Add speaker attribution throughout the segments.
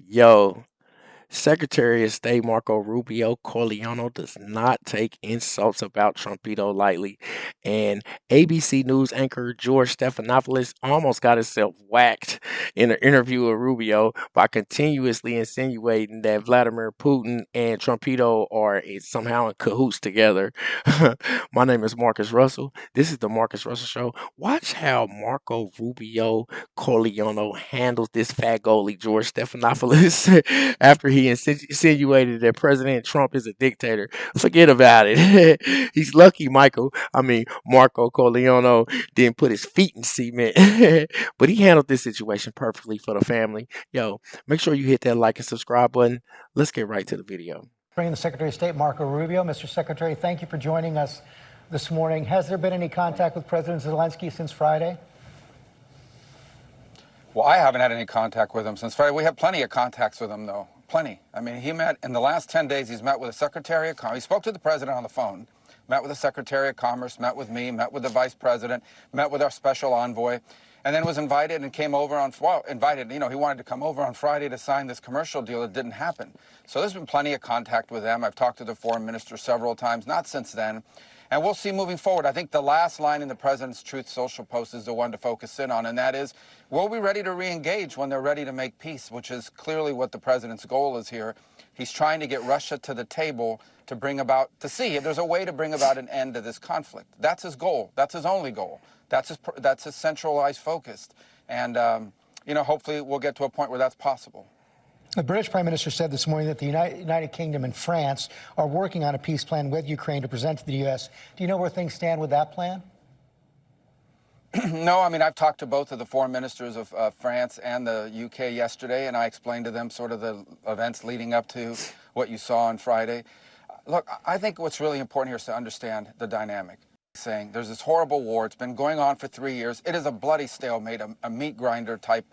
Speaker 1: Yo, Secretary of State Marco Rubio Corleone does not take insults about Trumpito lightly, and ABC News anchor George Stephanopoulos almost got himself whacked in an interview with Rubio by continuously insinuating that Vladimir Putin and Trumpito are somehow in cahoots together. My name is Marcus Russell. This is the Marcus Russell Show. Watch how Marco Rubio Corleone handled this fat goalie, George Stephanopoulos, after he insinuated that President Trump is a dictator. Forget about it. He's lucky, Marco Corleone didn't put his feet in cement. But he handled this situation perfectly for the family. Yo, make sure you hit that like and subscribe button. Let's get right to the video.
Speaker 2: Bringing the Secretary of State, Marco Rubio. Mr. Secretary, thank you for joining us this morning. Has there been any contact with President Zelenskyy since Friday?
Speaker 3: Well, I haven't had any contact with him since Friday. We have plenty of contacts with him, though. Plenty. I mean, he met in the last 10 days. He's met with the Secretary of Commerce. He spoke to the president on the phone, met with the Secretary of Commerce, met with me, met with the Vice President, met with our special envoy, and then was invited and came over on, he wanted to come over on Friday to sign this commercial deal. It didn't happen. So there's been plenty of contact with them. I've talked to the foreign minister several times, not since then. And we'll see moving forward. I think the last line in the president's Truth Social post is the one to focus in on, and that is, we'll be ready to re-engage when they're ready to make peace, which is clearly what the president's goal is here. He's trying to get Russia to the table to see if there's a way to bring about an end to this conflict. That's his goal. That's his only goal. That's his centralized focus. And, hopefully we'll get to a point where that's possible.
Speaker 2: The British Prime Minister said this morning that the United Kingdom and France are working on a peace plan with Ukraine to present to the U.S. Do you know where things stand with that plan?
Speaker 3: No, I've talked to both of the foreign ministers of France and the UK yesterday, and I explained to them sort of the events leading up to what you saw on Friday. Look, I think what's really important here is to understand the dynamic. Saying there's this horrible war. It's been going on for 3 years. It is a bloody stalemate, a meat grinder type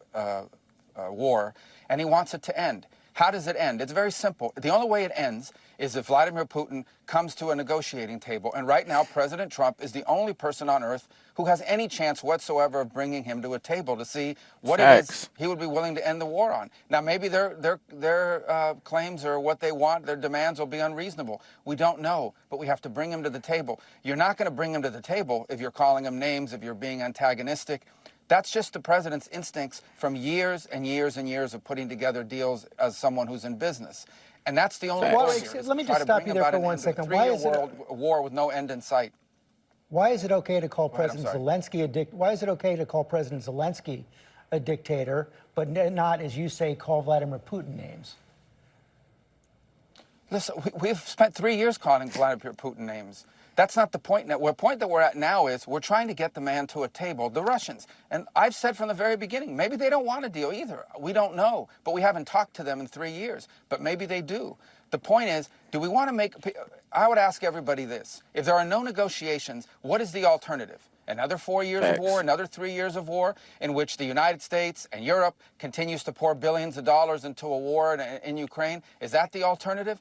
Speaker 3: war, and he wants it to end. How does it end? It's very simple. The only way it ends is if Vladimir Putin comes to a negotiating table. And right now, President Trump is the only person on earth who has any chance whatsoever of bringing him to a table to see what it is he would be willing to end the war on. Now, maybe their claims or what they want, their demands will be unreasonable. We don't know, but we have to bring him to the table. You're not going to bring him to the table if you're calling him names, if you're being antagonistic. That's just the president's instincts from years and years and years of putting together deals as someone who's in business. And that's the only
Speaker 2: Well,
Speaker 3: way here.
Speaker 2: let me just stop you there for 1 second.
Speaker 3: Why is it a war with no end in sight?
Speaker 2: Why is it okay to call President Zelenskyy a dictator, but not, as you say, call Vladimir Putin names?
Speaker 3: Listen, we've spent 3 years calling Vladimir Putin names. That's not the point. The point that we're at now is we're trying to get the man to a table, the Russians. And I've said from the very beginning, maybe they don't want a deal either. We don't know. But we haven't talked to them in 3 years. But maybe they do. The point is, do we want to make... I would ask everybody this. If there are no negotiations, what is the alternative? Another 4 years of war, another 3 years of war, in which the United States and Europe continues to pour billions of dollars into a war in Ukraine? Is that the alternative?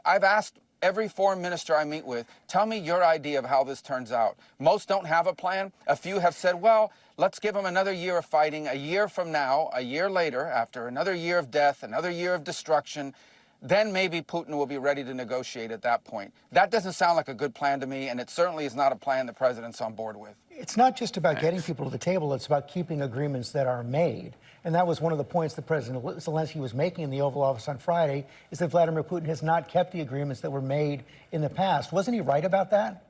Speaker 3: I've asked every foreign minister I meet with, tell me your idea of how this turns out. Most don't have a plan. A few have said, well, let's give them another year of fighting. A year from now, a year later, after another year of death, another year of destruction, then maybe Putin will be ready to negotiate at that point. That doesn't sound like a good plan to me, and it certainly is not a plan the president's on board with.
Speaker 2: It's not just about getting people to the table. It's about keeping agreements that are made. And that was one of the points that President Zelenskyy was making in the Oval Office on Friday, is that Vladimir Putin has not kept the agreements that were made in the past. Wasn't he right about that?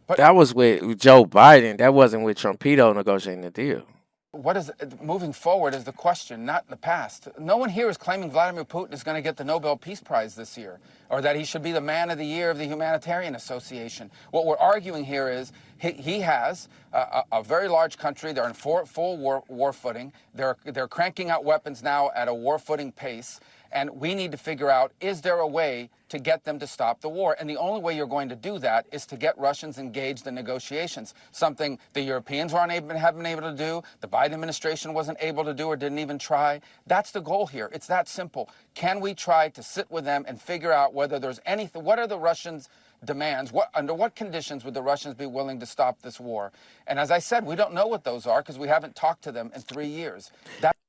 Speaker 1: But that was with Joe Biden. That wasn't with Trumpito negotiating the deal.
Speaker 3: What is moving forward is the question, not the past. No one here is claiming Vladimir Putin is going to get the Nobel Peace Prize this year, or that he should be the man of the year of the Humanitarian Association. What we're arguing here is he has a very large country. They're in full war footing. They're cranking out weapons now at a war footing pace. And we need to figure out, is there a way to get them to stop the war? And the only way you're going to do that is to get Russians engaged in negotiations, something the Europeans haven't been able to do, the Biden administration wasn't able to do or didn't even try. That's the goal here. It's that simple. Can we try to sit with them and figure out whether there's anything, what are the Russians' demands? Under what conditions would the Russians be willing to stop this war? And as I said, we don't know what those are because we haven't talked to them in 3 years.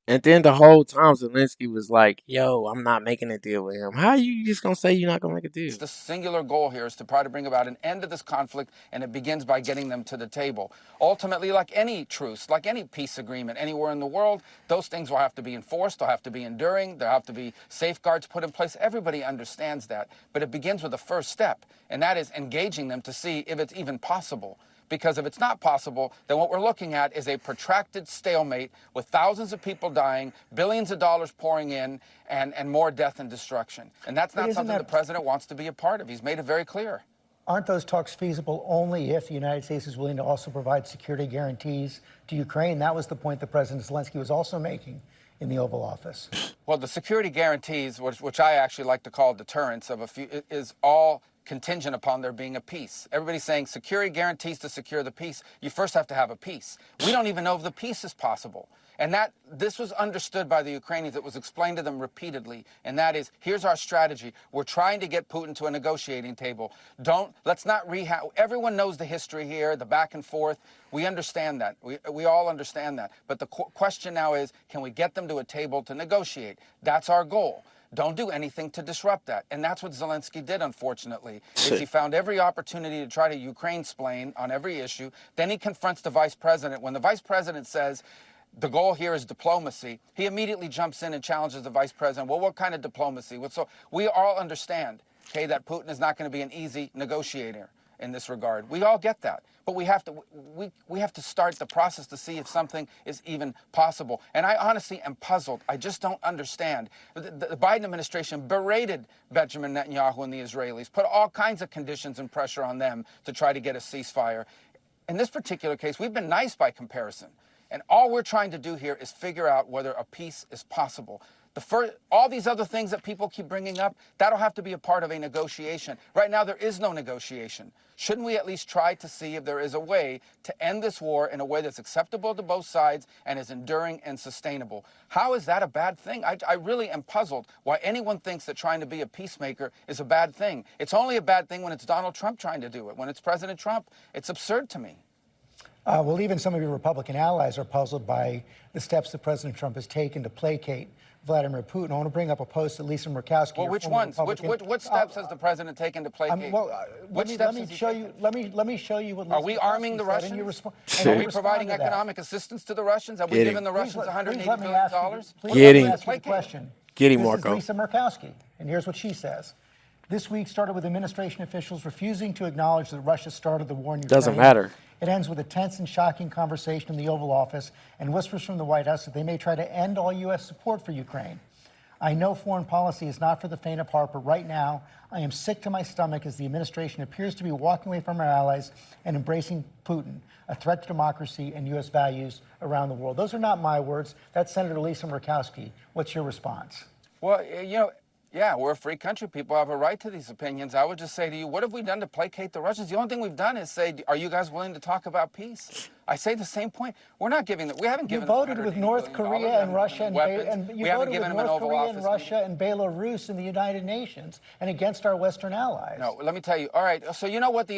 Speaker 1: And then the whole time Zelensky was like, "Yo, I'm not making a deal with him." How you just gonna say you're not gonna make a deal?
Speaker 3: The singular goal here is to try to bring about an end to this conflict, and it begins by getting them to the table. Ultimately, like any truce, like any peace agreement anywhere in the world, those things will have to be enforced, they'll have to be enduring, there'll have to be safeguards put in place. Everybody understands that. But it begins with the first step, and that is engaging them to see if it's even possible. Because if it's not possible, then what we're looking at is a protracted stalemate with thousands of people dying, billions of dollars pouring in, and more death and destruction. And that's not something the president wants to be a part of. He's made it very clear.
Speaker 2: Aren't those talks feasible only if the United States is willing to also provide security guarantees to Ukraine? That was the point that President Zelensky was also making in the Oval Office.
Speaker 3: Well, the security guarantees, which I actually like to call deterrence of a few, is all contingent upon there being a peace. Everybody's saying security guarantees to secure the peace. You first have to have a peace. We don't even know if the peace is possible. And this was understood by the Ukrainians. It was explained to them repeatedly. And that is, here's our strategy. We're trying to get Putin to a negotiating table. Let's not rehash. Everyone knows the history here, the back and forth. We understand that. We all understand that. But the question now is, can we get them to a table to negotiate? That's our goal. Don't do anything to disrupt that. And that's what Zelensky did, unfortunately, is he found every opportunity to try to Ukraine-splain on every issue. Then he confronts the vice president. When the vice president says the goal here is diplomacy, he immediately jumps in and challenges the vice president. Well, what kind of diplomacy? So we all understand, okay, that Putin is not going to be an easy negotiator in this regard. We all get that. But we have to start the process to see if something is even possible. And I honestly am puzzled. I just don't understand. The Biden administration berated Benjamin Netanyahu and the Israelis, put all kinds of conditions and pressure on them to try to get a ceasefire. In this particular case, we've been nice by comparison. And all we're trying to do here is figure out whether a peace is possible. All these other things that people keep bringing up, that'll have to be a part of a negotiation. Right now, there is no negotiation. Shouldn't we at least try to see if there is a way to end this war in a way that's acceptable to both sides and is enduring and sustainable? How is that a bad thing? I really am puzzled why anyone thinks that trying to be a peacemaker is a bad thing. It's only a bad thing when it's Donald Trump trying to do it. When it's President Trump, it's absurd to me.
Speaker 2: Well, even some of your Republican allies are puzzled by the steps that President Trump has taken to placate Vladimir Putin. I want to bring up a post that Lisa Murkowski.
Speaker 3: Well, which ones? What steps has the president taken to placate?
Speaker 2: Let me show you what Lisa
Speaker 3: Are we arming the Russians? Are we providing economic assistance to the Russians? Have we given the Russians $180 billion?
Speaker 2: Please let me ask you the question.
Speaker 1: Get him,
Speaker 2: This
Speaker 1: Marco.
Speaker 2: is Lisa Murkowski, and here's what she says. This week started with administration officials refusing to acknowledge that Russia started the war in Ukraine.
Speaker 1: Doesn't matter.
Speaker 2: It ends with a tense and shocking conversation in the Oval Office and whispers from the White House that they may try to end all U.S. support for Ukraine. I know foreign policy is not for the faint of heart, but right now I am sick to my stomach as the administration appears to be walking away from our allies and embracing Putin, a threat to democracy and U.S. values around the world. Those are not my words. That's Senator Lisa Murkowski. What's your response?
Speaker 3: Well, yeah, we're a free country. People have a right to these opinions. I would just say to you, what have we done to placate the Russians? The only thing we've done is say, are you guys willing to talk about peace? I say the same point. We're not giving them. We haven't given them.
Speaker 2: You voted with North Korea and Russia and Russia and Belarus in the United Nations and against our Western allies.
Speaker 3: No, let me tell you. All right. So do you know what the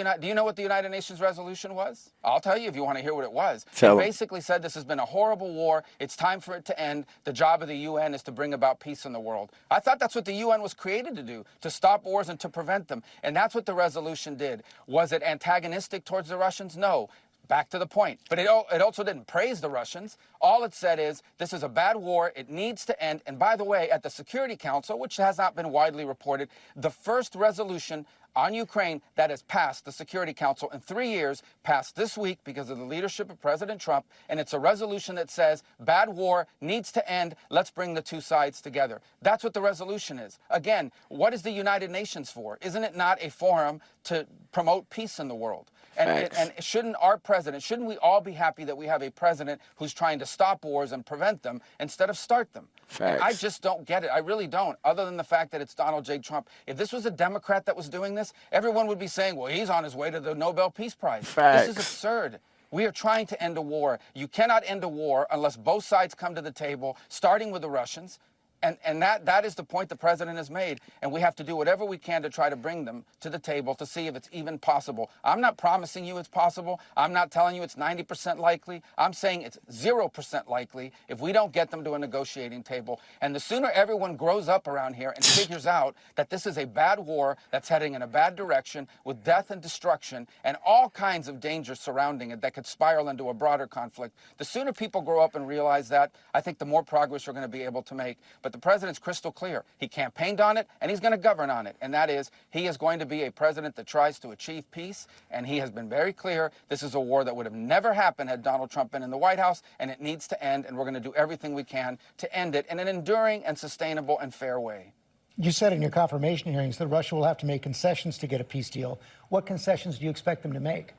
Speaker 3: United Nations resolution was? I'll tell you if you want to hear what it was. It basically said this has been a horrible war. It's time for it to end. The job of the UN is to bring about peace in the world. I thought that's what the UN was created to do, to stop wars and to prevent them. And that's what the resolution did. Was it antagonistic towards the Russians? No. Back to the point. But it also didn't praise the Russians. All it said is, this is a bad war. It needs to end. And by the way, at the Security Council, which has not been widely reported, the first resolution on Ukraine that has passed the Security Council in 3 years, passed this week because of the leadership of President Trump, and it's a resolution that says, bad war needs to end, let's bring the two sides together. That's what the resolution is. Again, what is the United Nations for? Isn't it not a forum to promote peace in the world? And shouldn't we all be happy that we have a president who's trying to stop wars and prevent them instead of start them? I just don't get it. I really don't, other than the fact that it's Donald J. Trump. If this was a Democrat that was doing this, everyone would be saying, well, he's on his way to the Nobel Peace Prize. This is absurd. We are trying to end a war. You cannot end a war unless both sides come to the table, starting with the Russians. And that is the point the president has made. And we have to do whatever we can to try to bring them to the table to see if it's even possible. I'm not promising you it's possible. I'm not telling you it's 90% likely. I'm saying it's 0% likely if we don't get them to a negotiating table. And the sooner everyone grows up around here and figures out that this is a bad war that's heading in a bad direction with death and destruction and all kinds of dangers surrounding it that could spiral into a broader conflict, the sooner people grow up and realize that, I think the more progress we're going to be able to make. But the president's crystal clear. He campaigned on it, and he's going to govern on it. And that is, he is going to be a president that tries to achieve peace, and he has been very clear this is a war that would have never happened had Donald Trump been in the White House, and it needs to end, and we're going to do everything we can to end it in an enduring and sustainable and fair way.
Speaker 2: You said in your confirmation hearings that Russia will have to make concessions to get a peace deal. What concessions do you expect them to make?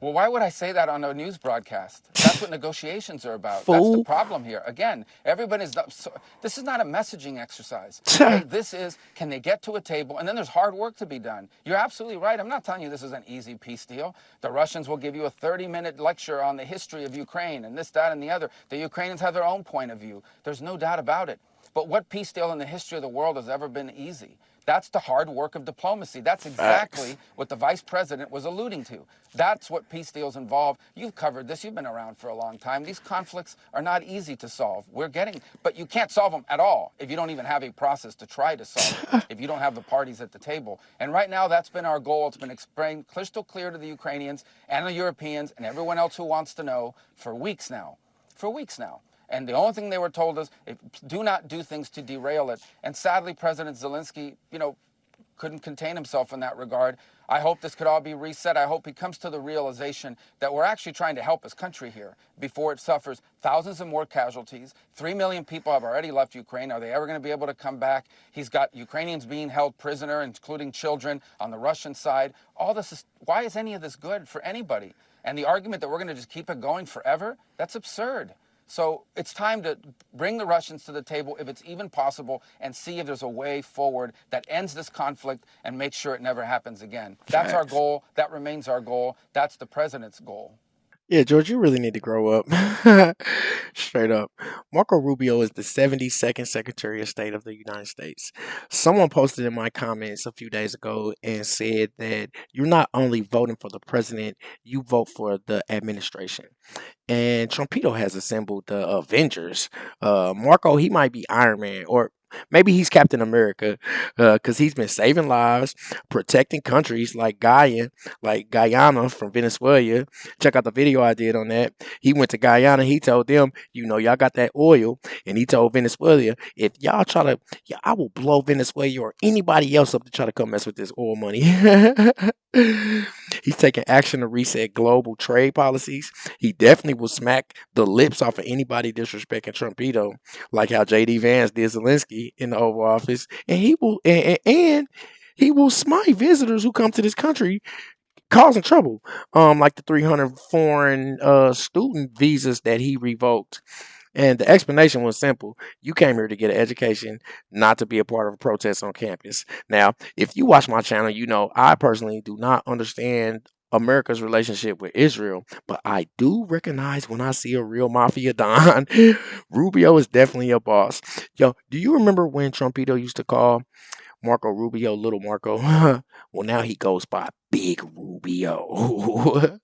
Speaker 3: Well, why would I say that on a news broadcast? That's what negotiations are about. That's the
Speaker 1: Fool.
Speaker 3: problem here. Again, everybody's. This is not a messaging exercise. Okay? This is, can they get to a table? And then there's hard work to be done. You're absolutely right. I'm not telling you this is an easy peace deal. The Russians will give you a 30-minute lecture on the history of Ukraine and this, that, and the other. The Ukrainians have their own point of view. There's no doubt about it. But what peace deal in the history of the world has ever been easy? That's the hard work of diplomacy. That's exactly what the vice president was alluding to. That's what peace deals involve. You've covered this. You've been around for a long time. These conflicts are not easy to solve. But you can't solve them at all if you don't even have a process to try to solve it, if you don't have the parties at the table. And right now, that's been our goal. It's been explained crystal clear to the Ukrainians and the Europeans and everyone else who wants to know for weeks now. For weeks now. And the only thing they were told is, do not do things to derail it. And sadly, President Zelenskyy, couldn't contain himself in that regard. I hope this could all be reset. I hope he comes to the realization that we're actually trying to help his country here before it suffers thousands of more casualties. 3 million people have already left Ukraine. Are they ever going to be able to come back? He's got Ukrainians being held prisoner, including children, on the Russian side. Why is any of this good for anybody? And the argument that we're going to just keep it going forever, that's absurd. So it's time to bring the Russians to the table, if it's even possible, and see if there's a way forward that ends this conflict and makes sure it never happens again. That's our goal. That remains our goal. That's the president's goal.
Speaker 1: Yeah, George, you really need to grow up. Straight up. Marco Rubio is the 72nd Secretary of State of the United States. Someone posted in my comments a few days ago and said that you're not only voting for the president, you vote for the administration. And Trumpito has assembled the Avengers. Marco, he might be Iron Man, or maybe he's Captain America, because he's been saving lives, protecting countries like Guyana from Venezuela. Check out the video I did on that. He went to Guyana. He told them, y'all got that oil, and he told Venezuela, if y'all try to, yeah, I will blow Venezuela or anybody else up to try to come mess with this oil money. He's taking action to reset global trade policies. He definitely will smack the lips off of anybody disrespecting Trumpito, like how J.D. Vance did Zelensky in the Oval Office, and he will smite visitors who come to this country causing trouble, like the 300 foreign student visas that he revoked. And the explanation was simple. You came here to get an education, not to be a part of a protest on campus. Now, if you watch my channel, you know I personally do not understand America's relationship with Israel, but I do recognize when I see a real mafia don. Rubio is definitely a boss. Yo, do you remember when Trumpito used to call Marco Rubio, Little Marco? Well, now he goes by Big Rubio.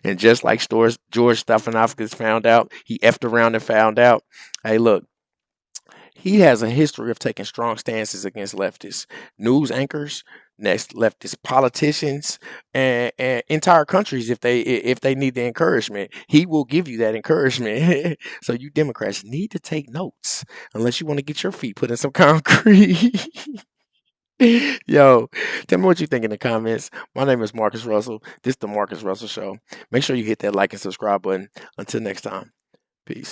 Speaker 1: And just like George Stephanopoulos found out, he effed around and found out. Hey, look, he has a history of taking strong stances against leftists, news anchors, next leftist politicians, and entire countries if they need the encouragement. He will give you that encouragement. So you Democrats need to take notes unless you want to get your feet put in some concrete. Yo, tell me what you think in the comments. My name is Marcus Russell. This is the Marcus Russell Show. Make sure you hit that like and subscribe button. Until next time.